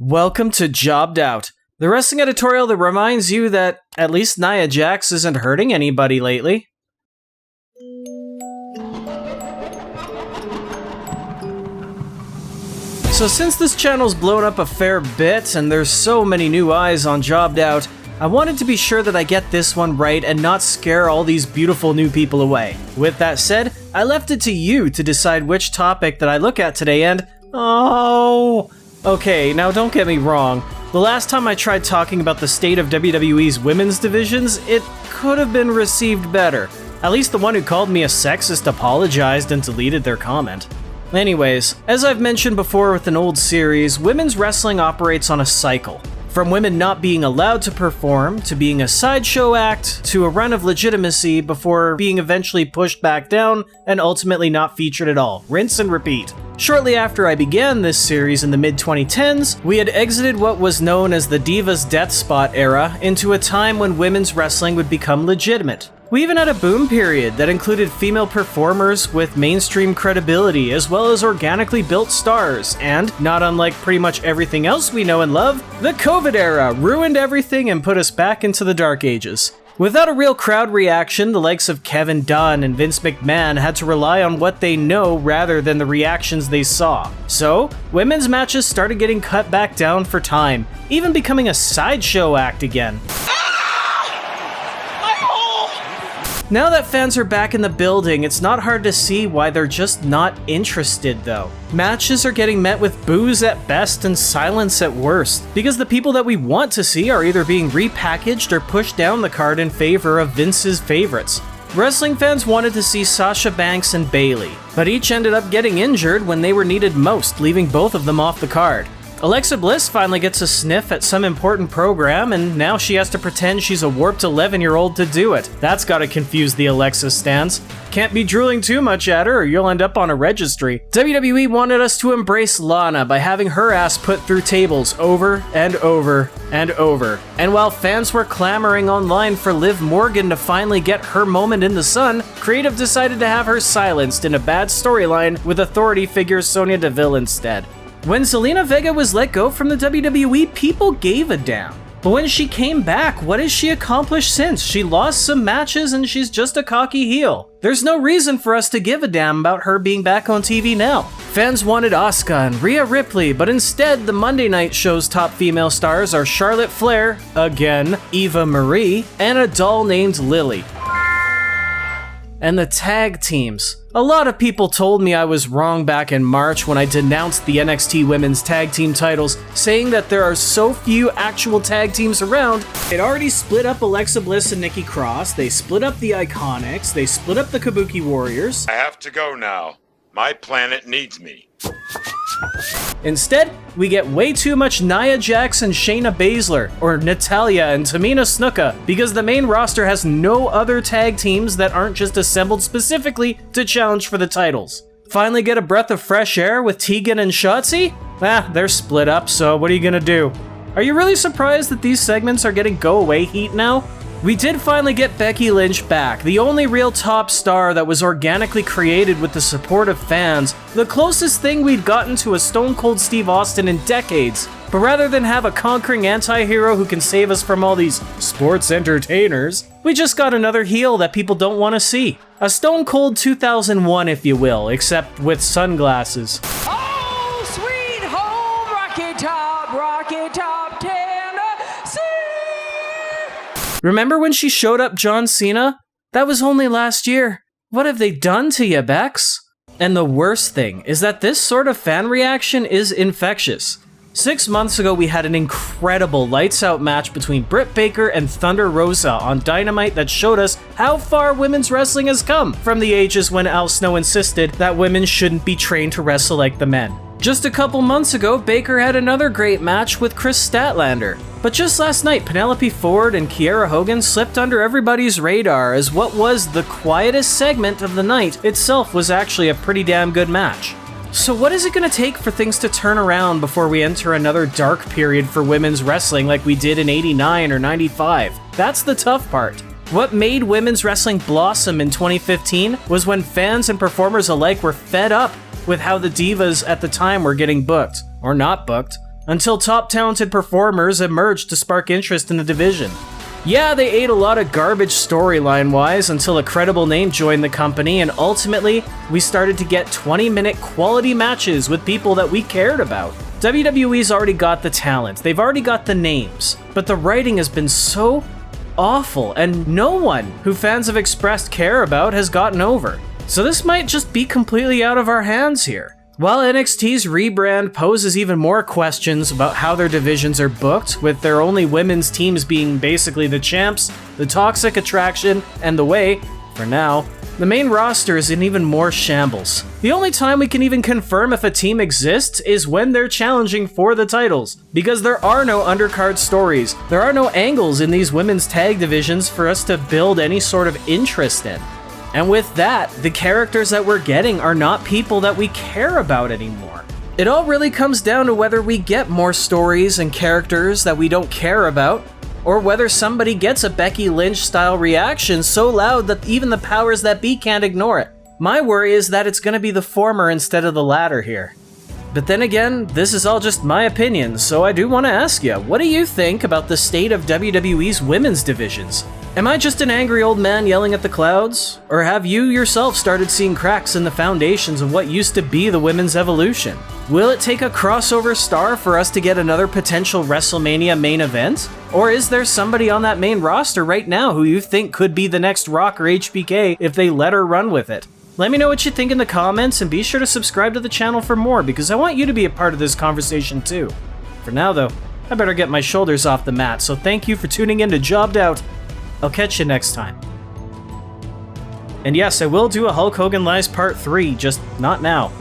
Welcome to Jobbed Out, the wrestling editorial that reminds you that at least Nia Jax isn't hurting anybody lately. So since this channel's blown up a fair bit and there's so many new eyes on Jobbed Out, I wanted to be sure that I get this one right and not scare all these beautiful new people away. With that said, I left it to you to decide which topic that I look at today and... Okay, now don't get me wrong. The last time I tried talking about the state of WWE's women's divisions, it could have been received better. At least the one who called me a sexist apologized and deleted their comment. Anyways, as I've mentioned before with an old series, women's wrestling operates on a cycle. From women not being allowed to perform, to being a sideshow act, to a run of legitimacy before being eventually pushed back down and ultimately not featured at all. Rinse and repeat. Shortly after I began this series in the mid-2010s, we had exited what was known as the Divas Death Spot era into a time when women's wrestling would become legitimate. We even had a boom period that included female performers with mainstream credibility as well as organically built stars, and, not unlike pretty much everything else we know and love, the COVID era ruined everything and put us back into the dark ages. Without a real crowd reaction, the likes of Kevin Dunn and Vince McMahon had to rely on what they know rather than the reactions they saw. So, women's matches started getting cut back down for time, even becoming a sideshow act again. Now that fans are back in the building, it's not hard to see why they're just not interested though. Matches are getting met with boos at best and silence at worst, because the people that we want to see are either being repackaged or pushed down the card in favor of Vince's favorites. Wrestling fans wanted to see Sasha Banks and Bayley, but each ended up getting injured when they were needed most, leaving both of them off the card. Alexa Bliss finally gets a sniff at some important program, and now she has to pretend she's a warped 11-year-old to do it. That's gotta confuse the Alexa stans. Can't be drooling too much at her or you'll end up on a registry. WWE wanted us to embrace Lana by having her ass put through tables over and over and over. And while fans were clamoring online for Liv Morgan to finally get her moment in the sun, creative decided to have her silenced in a bad storyline with authority figure Sonya Deville instead. When Zelina Vega was let go from the WWE, people gave a damn. But when she came back, what has she accomplished since? She lost some matches and she's just a cocky heel. There's no reason for us to give a damn about her being back on TV now. Fans wanted Asuka and Rhea Ripley, but instead the Monday night show's top female stars are Charlotte Flair, again, Eva Marie, and a doll named Lily. And the tag teams. A lot of people told me I was wrong back in March when I denounced the NXT Women's Tag Team titles, saying that there are so few actual tag teams around. They'd already split up Alexa Bliss and Nikki Cross, they split up the Iconics, they split up the Kabuki Warriors. I have to go now. My planet needs me. Instead, we get way too much Nia Jax and Shayna Baszler, or Natalya and Tamina Snuka, because the main roster has no other tag teams that aren't just assembled specifically to challenge for the titles. Finally get a breath of fresh air with Tegan and Shotzi? They're split up, so what are you gonna do? Are you really surprised that these segments are getting go-away heat now? We did finally get Becky Lynch back, the only real top star that was organically created with the support of fans, the closest thing we'd gotten to a Stone Cold Steve Austin in decades. But rather than have a conquering anti-hero who can save us from all these sports entertainers, we just got another heel that people don't want to see. A Stone Cold 2001, if you will, except with sunglasses. Oh, sweet home, Rocky Top, Tennessee. Remember when she showed up John Cena? That was only last year. What have they done to you, Bex? And the worst thing is that this sort of fan reaction is infectious. 6 months ago, we had an incredible lights-out match between Britt Baker and Thunder Rosa on Dynamite that showed us how far women's wrestling has come from the ages when Al Snow insisted that women shouldn't be trained to wrestle like the men. Just a couple months ago, Baker had another great match with Chris Statlander. But just last night, Penelope Ford and Kiera Hogan slipped under everybody's radar as what was the quietest segment of the night itself was actually a pretty damn good match. So what is it going to take for things to turn around before we enter another dark period for women's wrestling like we did in '89 or '95? That's the tough part. What made women's wrestling blossom in 2015 was when fans and performers alike were fed up with how the divas at the time were getting booked, or not booked. until top talented performers emerged to spark interest in the division. Yeah, they ate a lot of garbage storyline-wise until a credible name joined the company, and ultimately, we started to get 20-minute quality matches with people that we cared about. WWE's already got the talent, they've already got the names, but the writing has been so awful, and no one who fans have expressed care about has gotten over. So this might just be completely out of our hands here. While NXT's rebrand poses even more questions about how their divisions are booked, with their only women's teams being basically the champs, the toxic attraction, and the way, for now, the main roster is in even more shambles. The only time we can even confirm if a team exists is when they're challenging for the titles, because there are no undercard stories, there are no angles in these women's tag divisions for us to build any sort of interest in. And with that, the characters that we're getting are not people that we care about anymore. It all really comes down to whether we get more stories and characters that we don't care about, or whether somebody gets a Becky Lynch style reaction so loud that even the powers that be can't ignore it. My worry is that it's gonna be the former instead of the latter here. But then again, this is all just my opinion, so I do want to ask you, what do you think about the state of WWE's women's divisions? Am I just an angry old man yelling at the clouds? Or have you yourself started seeing cracks in the foundations of what used to be the women's evolution? Will it take a crossover star for us to get another potential WrestleMania main event? Or is there somebody on that main roster right now who you think could be the next Rock or HBK if they let her run with it? Let me know what you think in the comments, and be sure to subscribe to the channel for more, because I want you to be a part of this conversation too. For now though, I better get my shoulders off the mat, so thank you for tuning in to Jobbed Out. I'll catch you next time. And yes, I will do a Hulk Hogan Lies Part 3, just not now.